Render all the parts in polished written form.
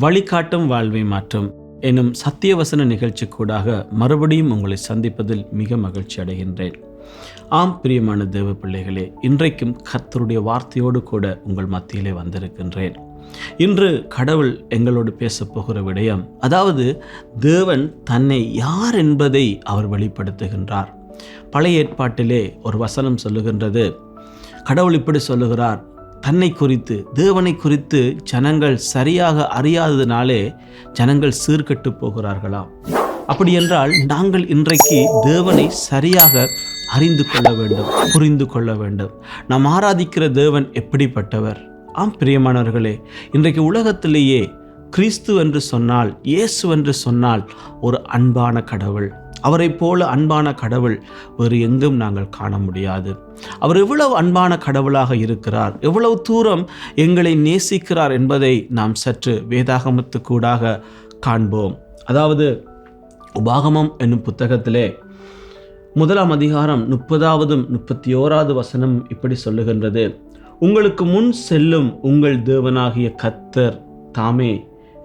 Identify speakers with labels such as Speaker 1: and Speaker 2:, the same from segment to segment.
Speaker 1: வழிகாட்டும் வாழ்வை மாற்றும் எனும் சத்தியவசன நிகழ்ச்சிக்கூடாக மறுபடியும் உங்களை சந்திப்பதில் மிக மகிழ்ச்சி அடைகின்றேன். ஆம் பிரியமான தேவ பிள்ளைகளே, இன்றைக்கும் கர்த்தருடைய வார்த்தையோடு கூட உங்கள் மத்தியிலே வந்திருக்கின்றேன். இன்று கடவுள் எங்களோடு பேசப் போகிற விடயம், அதாவது தேவன் தன்னை யார் என்பதை அவர் வெளிப்படுத்துகின்றார். பழைய ஏற்பாட்டிலே ஒரு வசனம் சொல்லுகின்றது, கடவுள் இப்படி சொல்லுகிறார், தன்னை குறித்து, தேவனை குறித்து ஜனங்கள் சரியாக அறியாததினாலே ஜனங்கள் சீர்கெட்டு போகிறார்களாம். அப்படி என்றால் நாங்கள் இன்றைக்கு தேவனை சரியாக அறிந்து கொள்ள வேண்டும், புரிந்து கொள்ள வேண்டும். நாம் ஆராதிக்கிற தேவன் எப்படிப்பட்டவர்? ஆம் பிரியமானவர்களே, இன்றைக்கு உலகத்திலேயே கிறிஸ்து என்று சொன்னால், இயேசு என்று சொன்னால் ஒரு அன்பான கடவுள். அவரை போல அன்பான கடவுள் வேறு எங்கும் நாங்கள் காண முடியாது. அவர் எவ்வளவு அன்பான கடவுளாக இருக்கிறார், எவ்வளவு தூரம் எங்களை நேசிக்கிறார் என்பதை நாம் சற்று வேதாகமத்துக்கூடாக காண்போம். அதாவது உபாகமம் என்னும் புத்தகத்திலே 1 அதிகாரம் 30 31 வசனம் இப்படி சொல்லுகின்றது, உங்களுக்கு முன் செல்லும் உங்கள் தேவனாகிய கர்த்தர் தாமே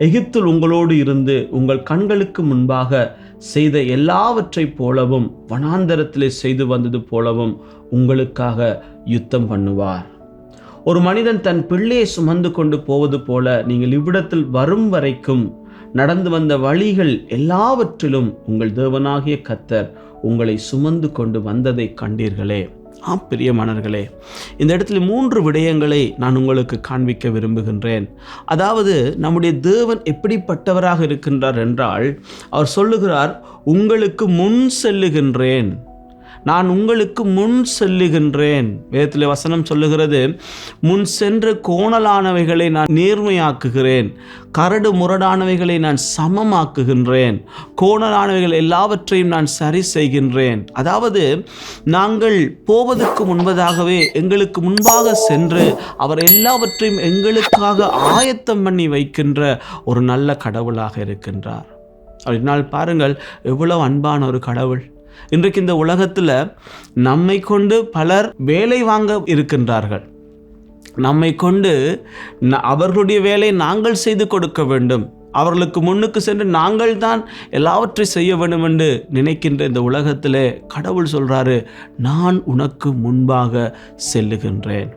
Speaker 1: எகிப்தில் உங்களோடு இருந்து உங்கள் கண்களுக்கு முன்பாக செய்த எல்லாவற்றைப் போலவும் வனாந்தரத்திலே செய்து வந்தது போலவும் உங்களுக்காக யுத்தம் பண்ணுவார். ஒரு மனிதன் தன் பிள்ளையை சுமந்து கொண்டு போவது போல நீங்கள் இவ்விடத்தில் வரும் வரைக்கும் நடந்து வந்த வழிகள் எல்லாவற்றிலும் உங்கள் தேவனாகிய கர்த்தர் உங்களை சுமந்து கொண்டு வந்ததை கண்டீர்களே. ஆம் பிரியமானவர்களே, இந்த இடத்துல 3 விடயங்களை நான் உங்களுக்கு காண்பிக்க விரும்புகின்றேன். அதாவது நம்முடைய தேவன் எப்படிப்பட்டவராக இருக்கின்றார் என்றால், அவர் சொல்லுகிறார், உங்களுக்கு முன் செல்லுகின்றேன், நான் உங்களுக்கு முன் செல்லுகின்றேன். வேதத்திலே வசனம் சொல்லுகிறது, முன் சென்ற கோணலானவைகளை நான் நேர்மையாக்குகிறேன், கரடு முரடானவைகளை நான் சமமாக்குகின்றேன், கோணலானவைகள் எல்லாவற்றையும் நான் சரி செய்கின்றேன். அதாவது நாங்கள் போவதற்கு முன்பதாகவே எங்களுக்கு முன்பாக சென்று அவர் எல்லாவற்றையும் எங்களுக்காக ஆயத்தம் பண்ணி வைக்கின்ற ஒரு நல்ல கடவுளாக இருக்கின்றார். அதனால் பாருங்கள், எவ்வளவு அன்பான ஒரு கடவுள். இன்றைக்கு இந்த உலகத்தில் நம்மை கொண்டு பலர் வேலை வாங்க இருக்கின்றார்கள். நம்மை கொண்டு அவர்களுடைய வேலையை நாங்கள் செய்து கொடுக்க வேண்டும், அவர்களுக்கு முன்னுக்கு சென்று நாங்கள் தான் எல்லாவற்றையும் செய்ய வேண்டும் என்று நினைக்கின்ற இந்த உலகத்திலே கடவுள் சொல்கிறாரு, நான் உனக்கு முன்பாக செல்லுகின்றேன்.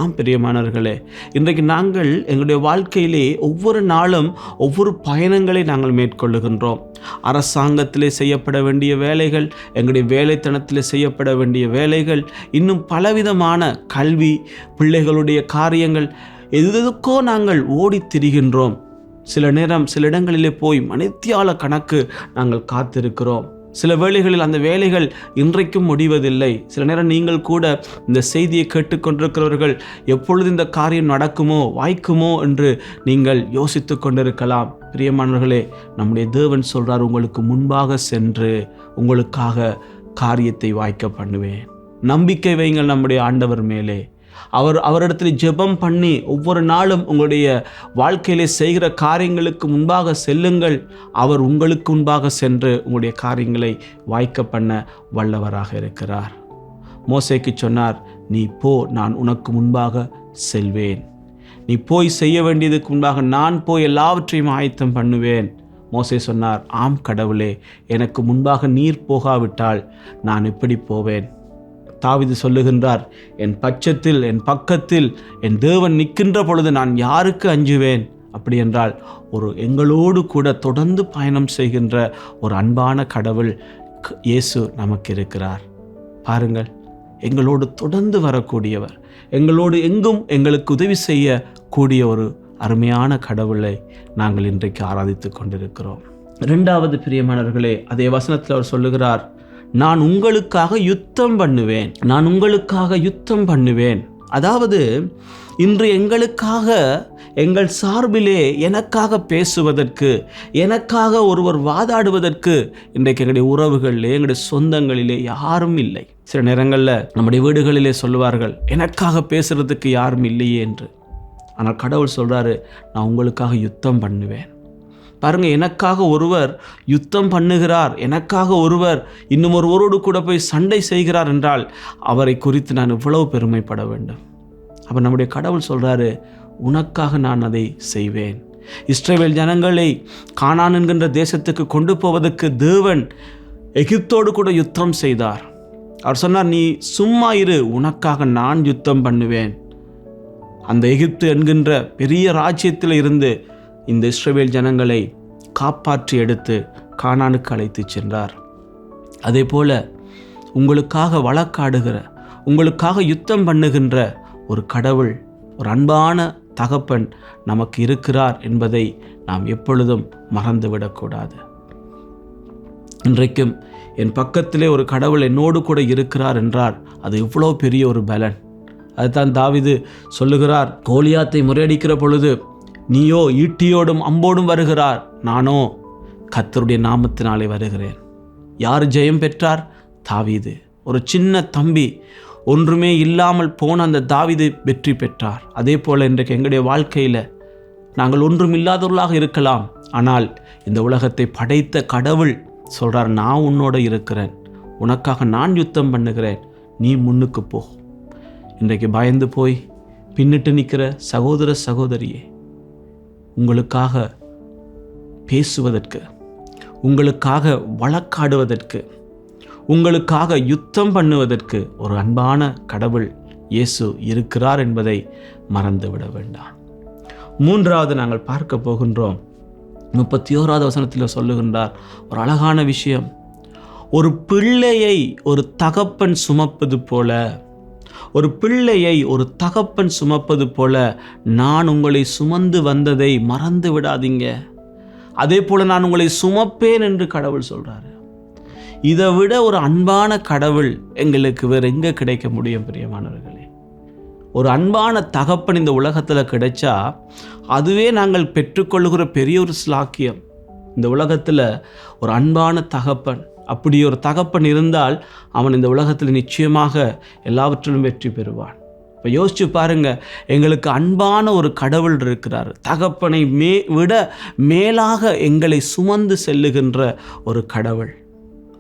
Speaker 1: ஆம் பிரியமானவர்களே, இன்றைக்கு நாங்கள் எங்களுடைய வாழ்க்கையிலே ஒவ்வொரு நாளும் ஒவ்வொரு பயணங்களை நாங்கள் மேற்கொள்ளுகின்றோம். அரசாங்கத்திலே செய்யப்பட வேண்டிய வேலைகள், எங்களுடைய வேலைத்தனத்திலே செய்யப்பட வேண்டிய வேலைகள், இன்னும் பலவிதமான கல்வி, பிள்ளைகளுடைய காரியங்கள், எதுக்கோ நாங்கள் ஓடி திரிகின்றோம். சில நேரம் சில இடங்களிலே போய் மணித்தியால கணக்கு நாங்கள் காத்திருக்கிறோம். சில வேளைகளில் அந்த வேலைகள் இன்றைக்கும் முடிவதில்லை. சில நேரம் நீங்கள் கூட இந்த செய்தியை கேட்டுக்கொண்டிருக்கிறவர்கள், எப்பொழுது இந்த காரியம் நடக்குமோ வாய்க்குமோ என்று நீங்கள் யோசித்து கொண்டிருக்கலாம். பிரியமானவர்களே, நம்முடைய தேவன் சொல்றார், உங்களுக்கு முன்பாக சென்று உங்களுக்காக காரியத்தை வாய்க்க பண்ணுவேன். நம்பிக்கை வைங்கள் நம்முடைய ஆண்டவர் மேலே. அவரிடத்தில் ஜெபம் பண்ணி ஒவ்வொரு நாளும் உங்களுடைய வாழ்க்கையிலே செய்கிற காரியங்களுக்கு முன்பாக செல்லுங்கள். அவர் உங்களுக்கு முன்பாக சென்று உங்களுடைய காரியங்களை வாய்க்க பண்ண வல்லவராக இருக்கிறார். மோசேக்கு சொன்னார், நீ போ, நான் உனக்கு முன்பாக செல்வேன். நீ போய் செய்ய வேண்டியதுக்கு முன்பாக நான் போய் எல்லாவற்றையும் ஆயத்தம் பண்ணுவேன். மோசே சொன்னார், ஆம் கடவுளே, எனக்கு முன்பாக நீர் போகாவிட்டால் நான் எப்படி போவேன்? தாவீது சொல்லுகின்றார், என் பட்சத்தில் என் பக்கத்தில் என் தேவன் நிற்கின்ற பொழுது நான் யாருக்கு அஞ்சுவேன்? அப்படி என்றால் ஒரு எங்களோடு கூட தொடர்ந்து பயணம் செய்கின்ற ஒரு அன்பான கடவுள் இயேசு நமக்கு இருக்கிறார். பாருங்கள், எங்களோடு தொடர்ந்து வரக்கூடியவர், எங்களோடு எங்கும் எங்களுக்கு உதவி செய்யக்கூடிய ஒரு அருமையான கடவுளை நாங்கள் இன்றைக்கு ஆராதித்து கொண்டிருக்கிறோம். 2வது பிரியமானவர்களே, அதே வசனத்தில் அவர் சொல்லுகிறார், நான் உங்களுக்காக யுத்தம் பண்ணுவேன், நான் உங்களுக்காக யுத்தம் பண்ணுவேன். அதாவது இன்று எங்களுக்காக, எங்கள் சார்பிலே எனக்காக பேசுவதற்கு, எனக்காக ஒருவர் வாதாடுவதற்கு இன்றைக்கு எங்களுடைய உறவுகளிலே, எங்களுடைய சொந்தங்களிலே யாரும் இல்லை. சில நேரங்களில் நம்முடைய வீடுகளிலே சொல்லுவார்கள், எனக்காக பேசுறதுக்கு யாரும் இல்லையே என்று. ஆனால் கடவுள் சொல்றாரு, நான் உங்களுக்காக யுத்தம் பண்ணுவேன். பாருங்க, எனக்காக ஒருவர் யுத்தம் பண்ணுகிறார், எனக்காக ஒருவர் இன்னும் ஒருவரோடு கூட போய் சண்டை செய்கிறார் என்றால் அவரை குறித்து நான் இவ்வளவு பெருமைப்பட வேண்டும். அப்போ நம்முடைய கடவுள் சொல்கிறாரு, உனக்காக நான் அதை செய்வேன். இஸ்ரவேல் ஜனங்களை கானான் என்கின்ற தேசத்துக்கு கொண்டு போவதற்கு தேவன் எகிப்தோடு கூட யுத்தம் செய்தார். அவர் சொன்னார், நீ சும்மா இரு, உனக்காக நான் யுத்தம் பண்ணுவேன். அந்த எகிப்து என்கின்ற பெரிய ராஜ்யத்தில் இருந்து இந்த இஸ்ரவேல் ஜனங்களை காப்பாற்றி எடுத்து கானானுக்கு அழைத்து சென்றார். அதே போல உங்களுக்காக வழக்காடுகிற, உங்களுக்காக யுத்தம் பண்ணுகின்ற ஒரு கடவுள், ஒரு அன்பான தகப்பன் நமக்கு இருக்கிறார் என்பதை நாம் எப்பொழுதும் மறந்துவிடக்கூடாது. இன்றைக்கும் என் பக்கத்திலே ஒரு கடவுள் என்னோடு கூட இருக்கிறார் என்றார், அது எவ்வளோ பெரிய ஒரு பலன். அதுதான் தாவீது சொல்லுகிறார், கோலியாத்தை முறியடிக்கிற பொழுது நீயோ ஈட்டியோடும் அம்போடும் வருகிறார், நானோ கர்த்தருடைய நாமத்தினாலே வருகிறேன். யார் ஜெயம் பெற்றார்? தாவீது. ஒரு சின்ன தம்பி, ஒன்றுமே இல்லாமல் போன அந்த தாவீது வெற்றி பெற்றார். அதே போல் இன்றைக்கு எங்களுடைய வாழ்க்கையில் நாங்கள் ஒன்றும் இல்லாதவர்களாக இருக்கலாம், ஆனால் இந்த உலகத்தை படைத்த கடவுள் சொல்கிறார், நான் உன்னோட இருக்கிறேன், உனக்காக நான் யுத்தம் பண்ணுகிறேன், நீ முன்னுக்கு போ. இன்றைக்கு பயந்து போய் பின்னிட்டு நிற்கிற சகோதர சகோதரியே, உங்களுக்காக பேசுவதற்கு, உங்களுக்காக வழக்காடுவதற்கு, உங்களுக்காக யுத்தம் பண்ணுவதற்கு ஒரு அன்பான கடவுள் இயேசு இருக்கிறார் என்பதை மறந்துவிட வேண்டாம். மூன்றாவது நாங்கள் பார்க்க போகின்றோம். 31வது வசனத்தில் சொல்லுகின்றார் ஒரு அழகான விஷயம். ஒரு பிள்ளையை ஒரு தகப்பன் சுமப்பது போல, ஒரு பிள்ளையை ஒரு தகப்பன் சுமப்பது போல நான் உங்களை சுமந்து வந்ததை மறந்து விடாதீங்க. அதே போல நான் உங்களை சுமப்பேன் என்று கடவுள் சொல்றாரு. இதை விட ஒரு அன்பான கடவுள் எங்களுக்கு வேற எங்க கிடைக்க முடியும் பிரியமானவர்களே? ஒரு அன்பான தகப்பன் இந்த உலகத்தில் கிடைச்சா அதுவே நாங்கள் பெற்றுக்கொள்ளுகிற பெரிய ஒரு ஸ்லாக்கியம். இந்த உலகத்தில் ஒரு அன்பான தகப்பன், அப்படி ஒரு தகப்பன் இருந்தால் அவன் இந்த உலகத்தில் நிச்சயமாக எல்லாவற்றிலும் வெற்றி பெறுவான். இப்போ யோசிச்சு பாருங்க, எங்களுக்கு அன்பான ஒரு கடவுள் இருக்கிறார். தகப்பனை விட மேலாக எங்களை சுமந்து செல்லுகின்ற ஒரு கடவுள்.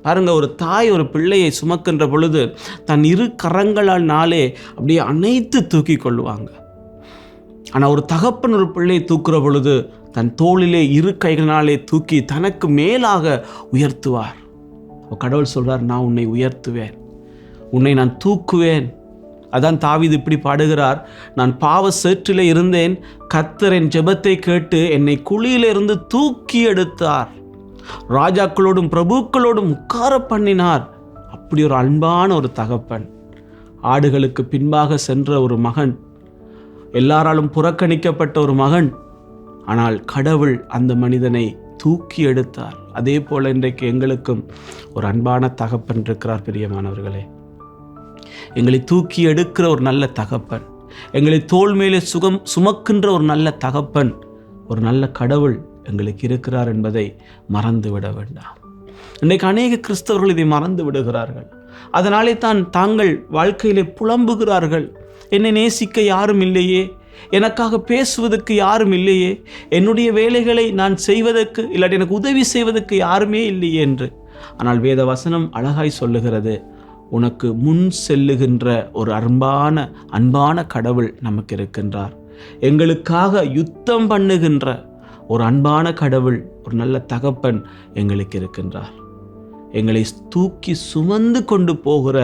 Speaker 1: பாருங்க, ஒரு தாய் ஒரு பிள்ளையை சுமக்கின்ற பொழுது தன் இரு கரங்களாலே அப்படியே அனைத்து தூக்கி கொள்ளுவாங்க. ஆனால் ஒரு தகப்பன் ஒரு பிள்ளையை தூக்குற பொழுது தன் தோளிலே இரு கைகளினாலே தூக்கி தனக்கு மேலாக உயர்த்துவார். கடவுள் சொல்றார், நான் உன்னை உயர்த்துவேன், உன்னை நான் தூக்குவேன். அதான் தாவீது இப்படி பாடுகிறார், நான் பாவ சேற்றிலே இருந்தேன், கர்த்தர் என் ஜெபத்தை கேட்டு என்னை குழியிலிருந்து தூக்கி எடுத்தார், ராஜாக்களோடும் பிரபுக்களோடும் உட்கார பண்ணினார். அப்படி ஒரு அன்பான ஒரு தகப்பன். ஆடுகளுக்கு பின்பாக சென்ற ஒரு மகன், எல்லாராலும் புறக்கணிக்கப்பட்ட ஒரு மகன், ஆனால் கடவுள் அந்த மனிதனை தூக்கி எடுத்தார். அதே போல இன்றைக்கு எங்களுக்கும் ஒரு அன்பான தகப்பன் இருக்கிறார் பிரியமானவர்களே. எங்களை தூக்கி எடுக்கிற ஒரு நல்ல தகப்பன், எங்களை தோள் மேலே சுமக்கின்ற ஒரு நல்ல தகப்பன், ஒரு நல்ல கடவுள் எங்களுக்கு இருக்கிறார் என்பதை மறந்து விட வேண்டாம். இன்றைக்கு அநேக கிறிஸ்தவர்கள் இதை மறந்து விடுகிறார்கள். அதனாலே தான் தாங்கள் வாழ்க்கையிலே புலம்புகிறார்கள், என்னை நேசிக்க யாரும் இல்லையே, எனக்காக பேசுவதற்கு யாரும் இல்லையே, என்னுடைய வேலைகளை நான் செய்வதற்கு இல்லாட்டி எனக்கு உதவி செய்வதற்கு யாருமே இல்லையே என்று. ஆனால் வேத வசனம் அழகாய் சொல்லுகிறது, உனக்கு முன் செல்லுகின்ற ஒரு அன்பான கடவுள் நமக்கு இருக்கின்றார். எங்களுக்காக யுத்தம் பண்ணுகின்ற ஒரு அன்பான கடவுள், ஒரு நல்ல தகப்பன் எங்களுக்கு இருக்கின்றார். எங்களை தூக்கி சுமந்து கொண்டு போகிற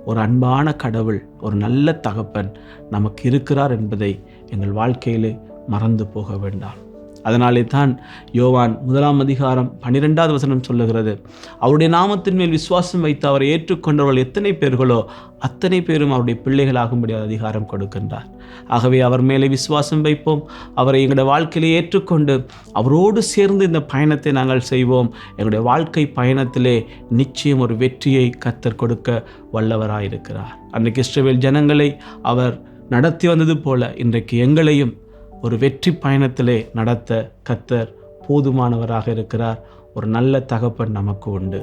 Speaker 1: ஒரு அன்பான கடவுள், ஒரு நல்ல தகப்பன் நமக்கு இருக்கிறார் என்பதை எங்கள் வாழ்க்கையிலே மறந்து போக வேண்டாம். அதனாலே தான் யோவான் 1 வசனம் சொல்லுகிறது, அவருடைய நாமத்தின் மேல் விசுவாசம் வைத்து அவரை ஏற்றுக்கொண்டவர்கள் எத்தனை பேர்களோ அத்தனை பேரும் அவருடைய பிள்ளைகளாகும்படி அதிகாரம் கொடுக்கின்றார். ஆகவே அவர் மேலே விசுவாசம் வைப்போம், அவரை எங்களுடைய வாழ்க்கையிலே ஏற்றுக்கொண்டு அவரோடு சேர்ந்து இந்த பயணத்தை நாங்கள் செய்வோம். எங்களுடைய வாழ்க்கை பயணத்திலே நிச்சயம் ஒரு வெற்றியை கர்த்தர் கொடுக்க வல்லவராயிருக்கிறார். அன்றைக்கு இஸ்ரவேல் ஜனங்களை அவர் நடத்தி வந்தது போல இன்றைக்கு எங்களையும் ஒரு வெற்றி பயணத்திலே நடத்த கர்த்தர் போதுமானவராக இருக்கிறார். ஒரு நல்ல தகப்பன் நமக்கு உண்டு.